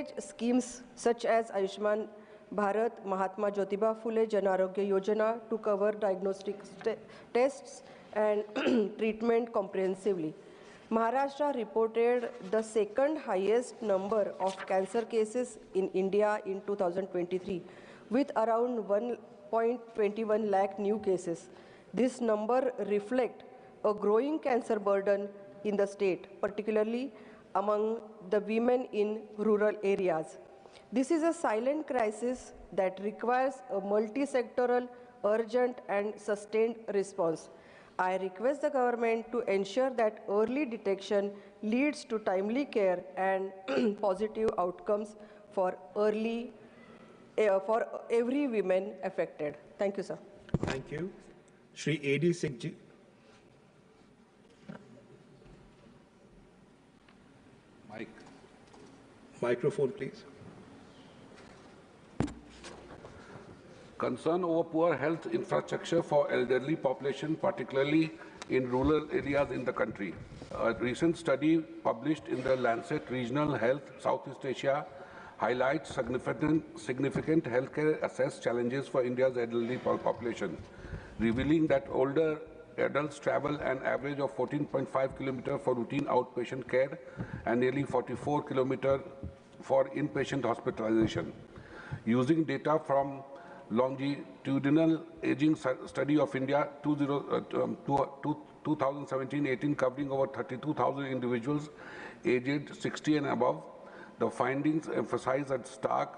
leverage schemes such as Ayushman Bharat, Mahatma Jyotiba Phule Jan Arogya Yojana to cover diagnostic tests and treatment comprehensively. Maharashtra reported the second highest number of cancer cases in India in 2023, with around 1.21 lakh new cases. This number reflects a growing cancer burden in the state, particularly among the women in rural areas. This is a silent crisis that requires a multi-sectoral, urgent and sustained response. I request the government to ensure that early detection leads to timely care and positive outcomes for for every woman affected. Thank you, sir. Thank you. Shri A.D. Sikh ji. Microphone, please. Concern over poor health infrastructure for elderly population, particularly in rural areas in the country. A recent study published in the Lancet Regional Health Southeast Asia highlights significant healthcare access challenges for India's elderly population, revealing that older adults travel an average of 14.5 kilometers for routine outpatient care and nearly 44 kilometers for inpatient hospitalization. Using data from Longitudinal Aging Study of India 2017-18 covering over 32,000 individuals aged 60 and above, the findings emphasize a stark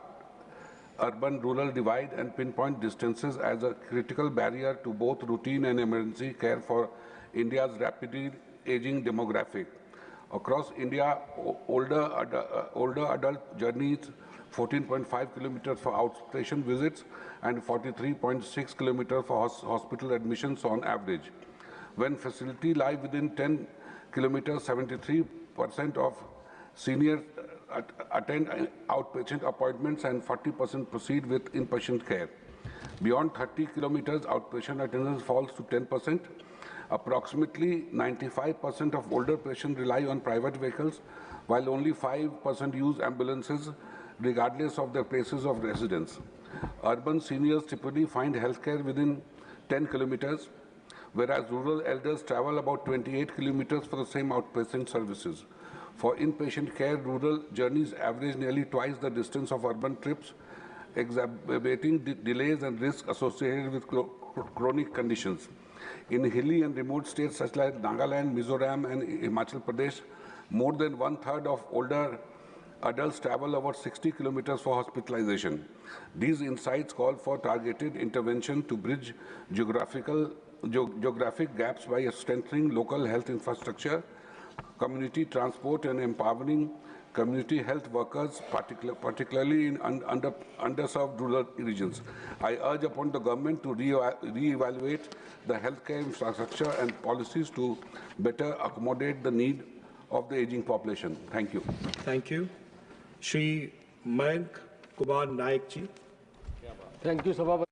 urban-rural divide and pinpoint distances as a critical barrier to both routine and emergency care for India's rapidly aging demographic. Across India, older adult journeys 14.5 kilometers for outpatient visits and 43.6 kilometers for hospital admissions on average. When facilities lie within 10 kilometers, 73% of seniors attend outpatient appointments and 40% proceed with inpatient care. Beyond 30 kilometers, outpatient attendance falls to 10%. Approximately 95% of older patients rely on private vehicles, while only 5% use ambulances, regardless of their places of residence. Urban seniors typically find healthcare within 10 kilometers, whereas rural elders travel about 28 kilometers for the same outpatient services. For inpatient care, rural journeys average nearly twice the distance of urban trips, exacerbating delays and risks associated with chronic conditions. In hilly and remote states such as Nagaland, Mizoram, and Himachal Pradesh, more than one-third of older adults travel over 60 kilometers for hospitalization. These insights call for targeted intervention to bridge geographic gaps by strengthening local health infrastructure, community transport, and empowering community health workers, particularly in underserved rural regions. I urge upon the government to re-evaluate the healthcare infrastructure and policies to better accommodate the need of the aging population. Thank you. Thank you. Shri Mayank Kumar Naik ji. Thank you, Sabha.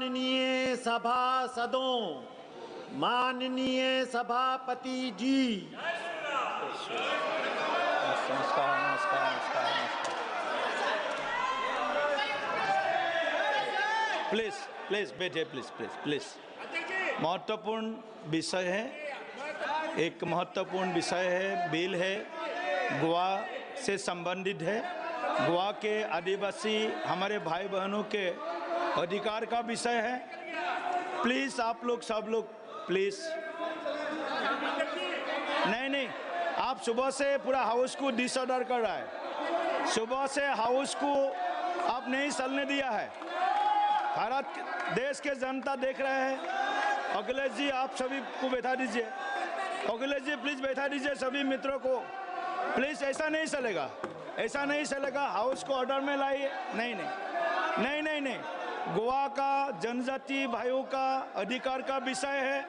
माननीय सभासदों, माननीय सभापति जी, please बैठिए, please. महत्वपूर्ण विषय है, एक महत्वपूर्ण विषय है, बिल है, गोवा से संबंधित है। गोवा के आदिवासी हमारे भाई बहनों के अधिकार का विषय है। प्लीज आप लोग, सब लोग प्लीज। नहीं, आप सुबह से पूरा हाउस को डिसऑर्डर कर रहा है। सुबह से हाउस को आप नहीं चलने दिया है। भारत देश के जनता देख रहे हैं। अखिलेश जी, आप सभी को बैठा दीजिए। अखिलेश जी प्लीज बैठा दीजिए सभी मित्रों को। प्लीज, ऐसा नहीं चलेगा, ऐसा नहीं चलेगा। हाउस को ऑर्डर में लाइए। नहीं। गोवा का जनजाति भाइयों का अधिकार का विषय है,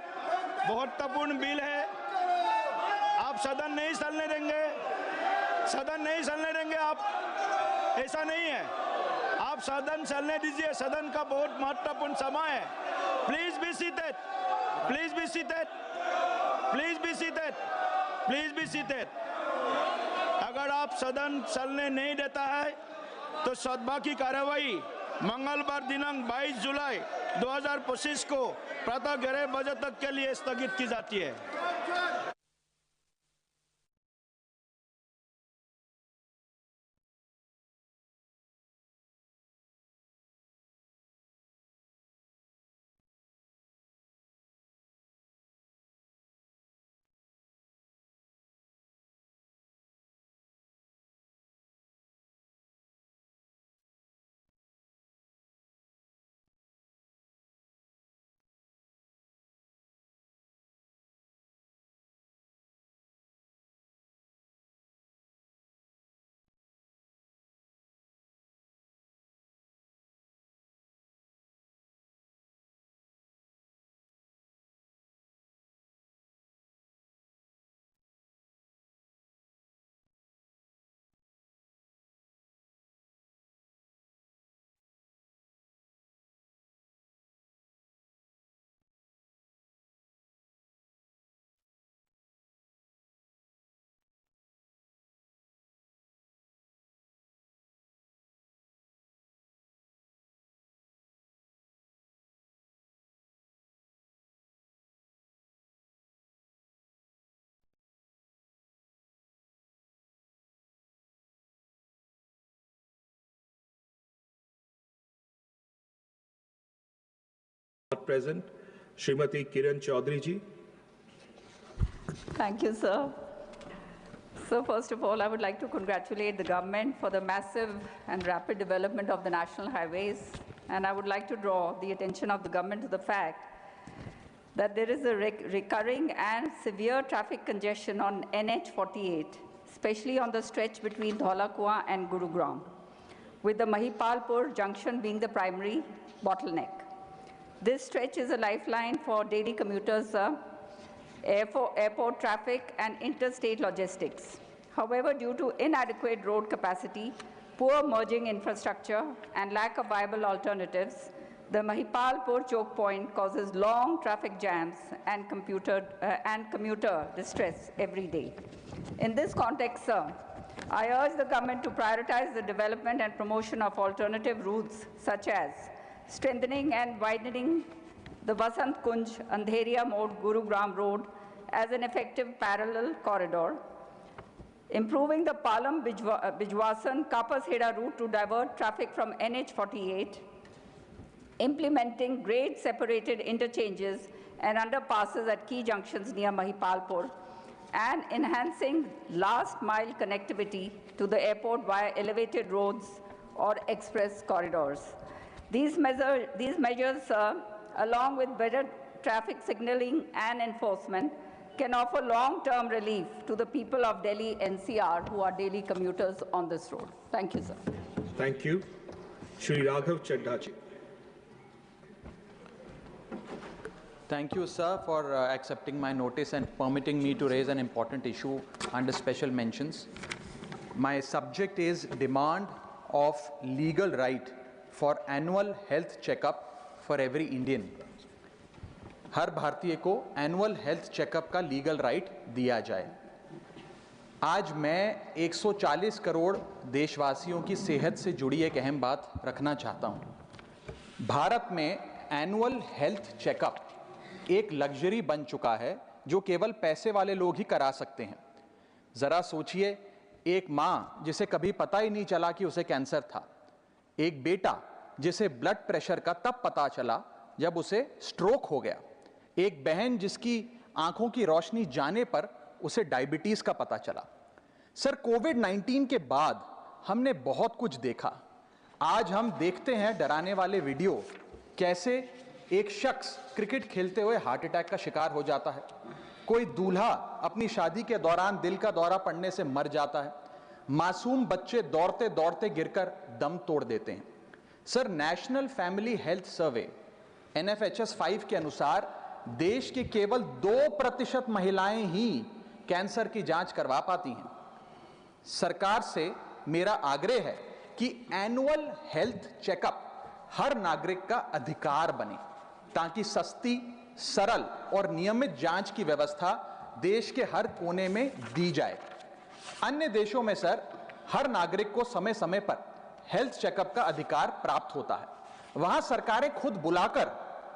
महत्वपूर्ण बिल है। आप सदन नहीं चलने देंगे, सदन नहीं चलने देंगे आप। ऐसा नहीं है, आप सदन चलने दीजिए। सदन का बहुत महत्वपूर्ण समय है। Please be seated, please be seated, please be seated, please be seated. अगर आप सदन चलने नहीं देता है तो सदभा की कार्रवाई मंगलवार दिनांक 22 जुलाई 2025 को प्रातः 11 बजे तक के लिए स्थगित की जाती है। Present, Srimati Kiran Chaudhary ji. Thank you, sir. So first of all, I would like to congratulate the government for the massive and rapid development of the national highways. And I would like to draw the attention of the government to the fact that there is a recurring and severe traffic congestion on NH48, especially on the stretch between Dholakua and Gurugram, with the Mahipalpur junction being the primary bottleneck. This stretch is a lifeline for daily commuters, airport traffic, and interstate logistics. However, due to inadequate road capacity, poor merging infrastructure, and lack of viable alternatives, the Mahipalpur choke point causes long traffic jams and commuter distress every day. In this context, sir, I urge the government to prioritize the development and promotion of alternative routes, such as strengthening and widening the Vasant Kunj Andheria Mode Gurugram Road as an effective parallel corridor, improving the Palam Bijwasan Kapas Heda route to divert traffic from NH48, implementing grade separated interchanges and underpasses at key junctions near Mahipalpur, and enhancing last mile connectivity to the airport via elevated roads or express corridors. These measures, along with better traffic signaling and enforcement, can offer long-term relief to the people of Delhi NCR who are daily commuters on this road. Thank you, sir. Thank you. Shri Raghav Chadha ji. Thank you, sir, for accepting my notice and permitting me to raise an important issue under special mentions. My subject is demand of legal right for annual health checkup for every Indian. हर भारतीय को annual health checkup का legal right दिया जाए। आज मैं 140 करोड़ देशवासियों की सेहत से जुड़ी एक अहम बात रखना चाहता हूं। भारत में एनुअल हेल्थ चेकअप एक लग्जरी बन चुका है जो केवल पैसे वाले लोग ही करा सकते हैं। जरा सोचिए, एक मां जिसे कभी पता ही नहीं चला कि उसे कैंसर था, एक बेटा जिसे ब्लड प्रेशर का तब पता चला जब उसे स्ट्रोक हो गया, एक बहन जिसकी आंखों की रोशनी जाने पर उसे डायबिटीज का पता चला। सर, कोविड-19 के बाद हमने बहुत कुछ देखा। आज हम देखते हैं डराने वाले वीडियो, कैसे एक शख्स क्रिकेट खेलते हुए हार्ट अटैक का शिकार हो जाता है, कोई दूल्हा अपनी शादी के दौरान दिल का दौरा पड़ने से मर जाता है, मासूम बच्चे दौड़ते दौड़ते गिरकर दम तोड़ देते हैं। Sir, national family health survey NFHS 5 के अनुसार देश की केवल 2% महिलाएं ही कैंसर की जांच करवा पाती हैं। सरकार से मेरा आग्रह है कि एनुअल हेल्थ चेकअप हर नागरिक का अधिकार बने, ताकि सस्ती, सरल और नियमित जांच की व्यवस्था देश के हर कोने में दी जाए। अन्य देशों में सर, हर नागरिक को समय समय पर हेल्थ चेकअप का अधिकार प्राप्त होता है। वहां सरकारें खुद बुलाकर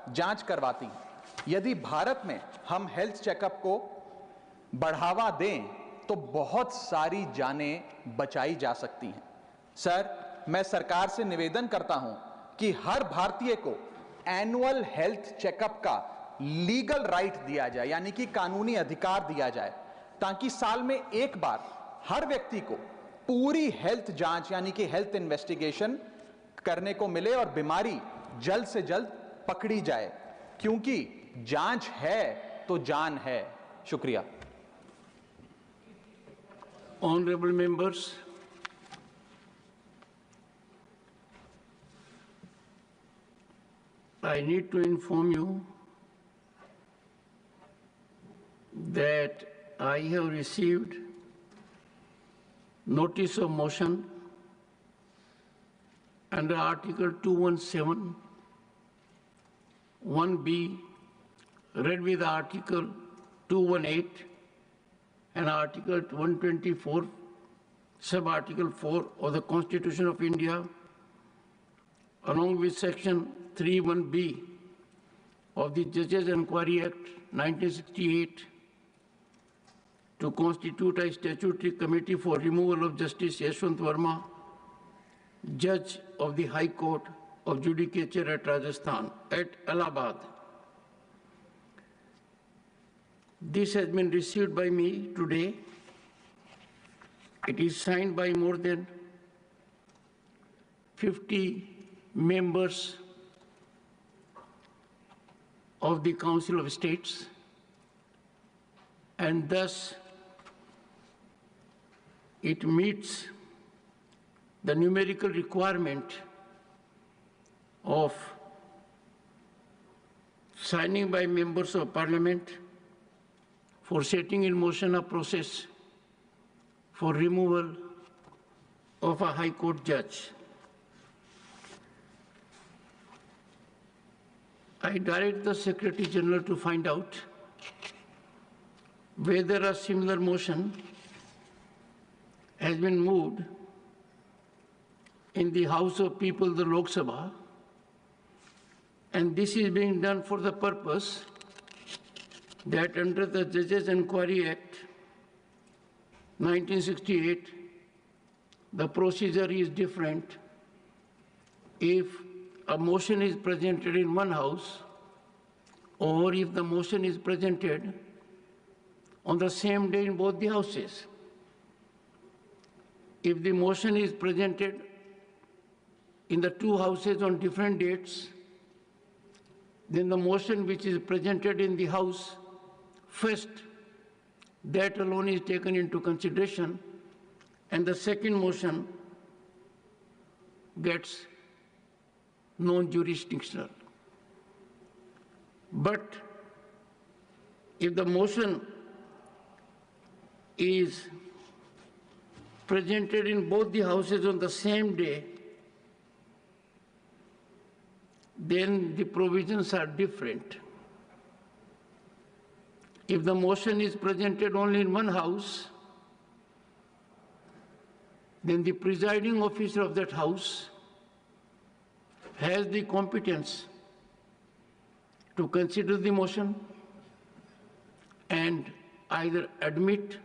जांच करवाती हैं। यदि भारत में हम हेल्थ चेकअप को बढ़ावा दें तो बहुत सारी जानें बचाई जा सकती हैं। सर, मैं सरकार से निवेदन करता हूं कि हर भारतीय को एनुअल हेल्थ चेकअप का लीगल राइट दिया जाए, यानी कि कानूनी अधिकार दिया जाए, ताकि साल में एक बार हर व्यक्ति को पूरी हेल्थ जांच यानी कि हेल्थ इन्वेस्टिगेशन करने को मिले और बीमारी जल्द से जल्द पकड़ी जाए, क्योंकि जांच है तो जान है। शुक्रिया। Honorable members, I need to inform you that I have received notice of motion under Article 217, 1B, read with Article 218 and Article 124, Sub-Article 4 of the Constitution of India, along with Section 31B of the Judges Enquiry Act 1968, to constitute a statutory committee for removal of Justice Yashwant Verma, Judge of the High Court of Judicature at Rajasthan, at Allahabad. This has been received by me today. It is signed by more than 50 members of the Council of States, and thus it meets the numerical requirement of signing by members of Parliament for setting in motion a process for removal of a High Court judge. I direct the Secretary General to find out whether a similar motion has been moved in the House of People, the Lok Sabha, and this is being done for the purpose that under the Judges Enquiry Act 1968, the procedure is different if a motion is presented in one house or if the motion is presented on the same day in both the houses. If the motion is presented in the two houses on different dates, then the motion which is presented in the house first, that alone is taken into consideration, and the second motion gets non-jurisdictional. But if the motion is presented in both the houses on the same day, then the provisions are different. If the motion is presented only in one house, then the presiding officer of that house has the competence to consider the motion and either admit